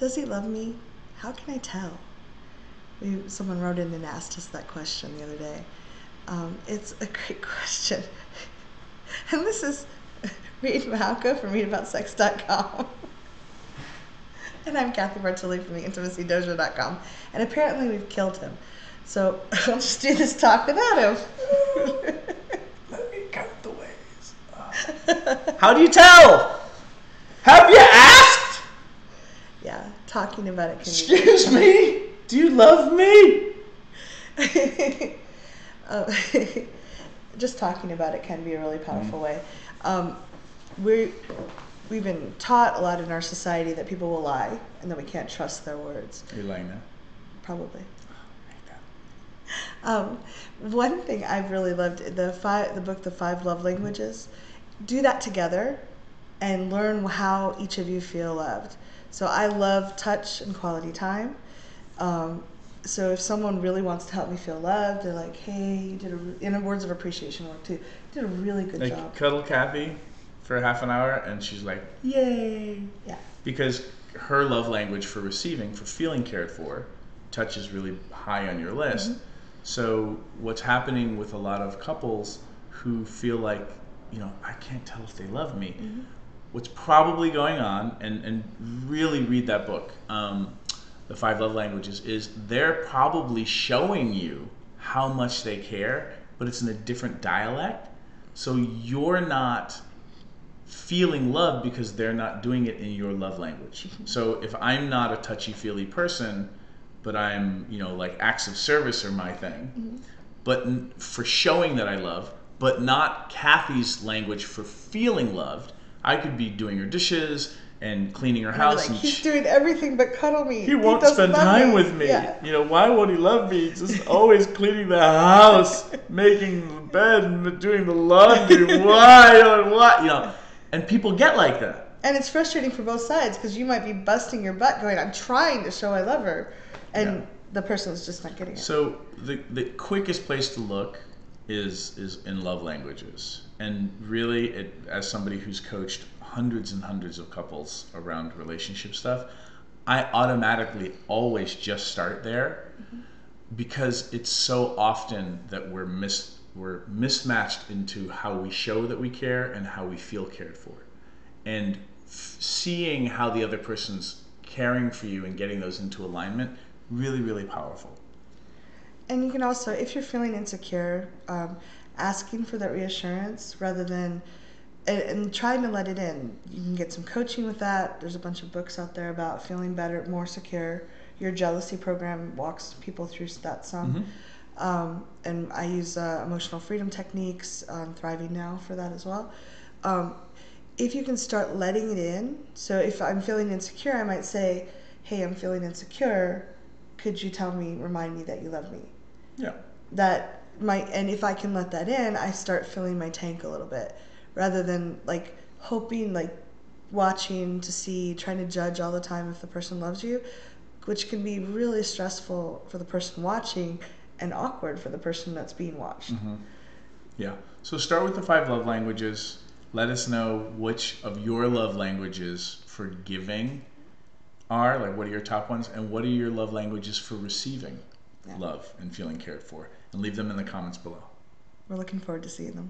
Does he love me? How can I tell? Someone wrote in and asked us that question the other day. It's a great question. And this is Reid from readaboutsex.com. And I'm Cathy Bartoli from theintimacydojo.com. And apparently we've killed him. So I'll just do this talk without him. Let me count the ways. How do you tell? Have you asked? Yeah, talking about it can Excuse me? Do you love me? Just talking about it can be a really powerful way. We've been taught a lot in our society that people will lie and that we can't trust their words. Are you lying now? Probably. One thing I've really loved, the book, The 5 Love Languages, do that together and learn how each of you feel loved. So I love touch and quality time. So if someone really wants to help me feel loved, they're like, hey, you did in words of appreciation work too, you did a really good job. Like cuddle Cathy for half an hour and she's like, yay. Yeah. Because her love language for receiving, for feeling cared for, touch is really high on your list. Mm-hmm. So what's happening with a lot of couples who feel like, I can't tell if they love me. Mm-hmm. What's probably going on, and really read that book, The 5 Love Languages, is they're probably showing you how much they care, but it's in a different dialect. So you're not feeling love because they're not doing it in your love language. So if I'm not a touchy-feely person, but I'm, like acts of service are my thing, mm-hmm. but for showing that I love, but not Cathy's language for feeling loved, I could be doing her dishes and cleaning her house. Like, he's doing everything but cuddle me. He won't spend time with me. Yeah. Why won't he love me? He's just always cleaning the house, making the bed, and doing the laundry. Why? And people get like that. And it's frustrating for both sides because you might be busting your butt going, I'm trying to show I love her. And the person's just not getting it. So the quickest place to look is in love languages. And really, as somebody who's coached hundreds and hundreds of couples around relationship stuff, I automatically always just start there, mm-hmm. because it's so often that we're mismatched into how we show that we care and how we feel cared for. And seeing how the other person's caring for you and getting those into alignment, really, really powerful. And you can also, if you're feeling insecure, asking for that reassurance rather than, and trying to let it in. You can get some coaching with that. There's a bunch of books out there about feeling better, more secure. Your jealousy program walks people through that some. Mm-hmm. And I use emotional freedom techniques on Thriving Now for that as well. If you can start letting it in, so if I'm feeling insecure, I might say, hey, I'm feeling insecure. Could you remind me that you love me? Yeah. And if I can let that in, I start filling my tank a little bit, rather than like hoping, like watching to see, trying to judge all the time if the person loves you, which can be really stressful for the person watching and awkward for the person that's being watched. Mm-hmm. Yeah. So start with the 5 love languages. Let us know which of your love languages for giving are, like what are your top ones, and what are your love languages for receiving love and feeling cared for, and leave them in the comments below. We're looking forward to seeing them.